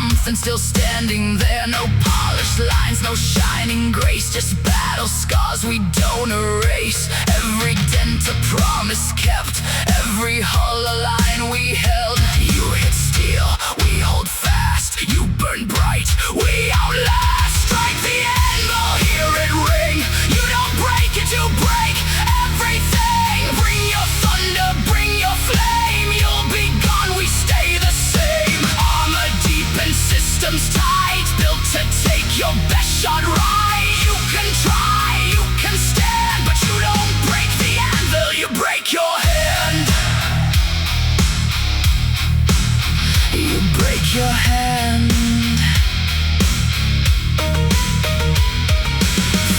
something still standing there. No polished lines, no shining grace, just battle scars we don't erase. Every dent a promise kept, every hollow line we held. You hit steel, we hold fast. You burn bright, we outlast. Strike the anvil, hear it ring. You don't break it, you break everything. Bring your thunder, bring your flame. You'll be gone, we stay the same. Armor deep and systems tight, built to take your best shot right. You can try, you can stand, but you don't break the anvil, you break your hand. You break your hand.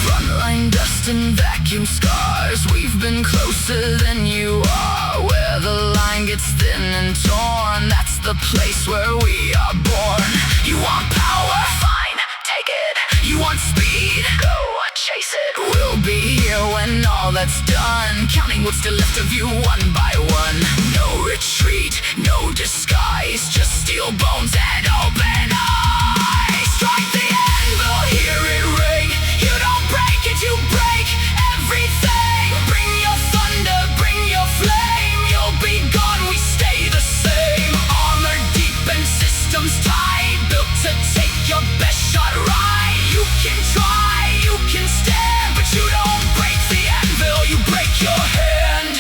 Frontline dust and vacuum scars, we've been closer than you are. Where the line gets thin and torn, that's the place where we are born. You want power? Fine, take it. You want speed? Go chase it. We'll be here when all that's done, counting what's still left of you one by one. No retreat, no disguise, just steel bones and open eyes. Strike the anvil, hear it ring. You don't break it, you break everything. Bring your thunder, bring your flame. You'll be gone, we stay the same. Armor deep and systems tight, built to take your best shot right. You can try, you can stand, but you don't break the anvil, you break your hand.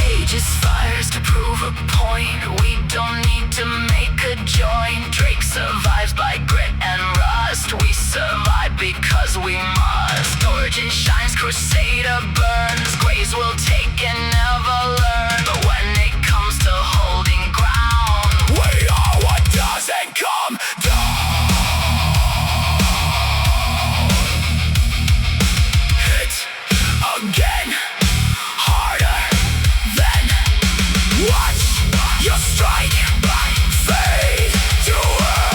Ages fires to prove a point. We don't need to make a joint. Drake survives by grit and rust. We survive because we must. Origin shines, Crusader burns. Graves will take and never learn. But when it comes to holding ground, we are what doesn't come down. Hit again, harder than watch your strike fade to earn.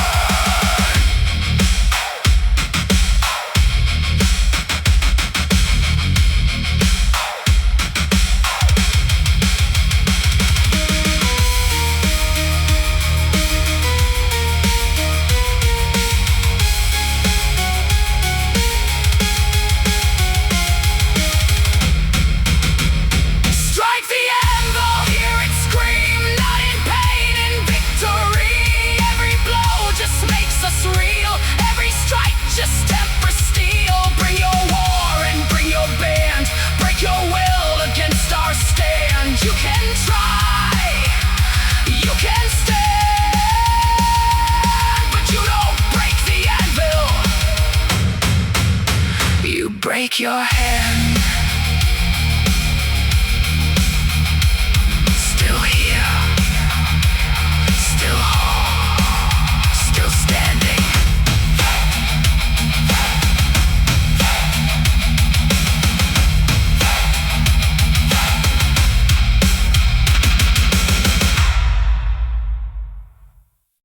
Strike the anvil, hear it scream, not in pain, in victory. Every blow just makes us real, every strike just temper steel. Bring your war and bring your band, break your will against our stand. You can try, you can stand, but you don't break the anvil, you break your hand.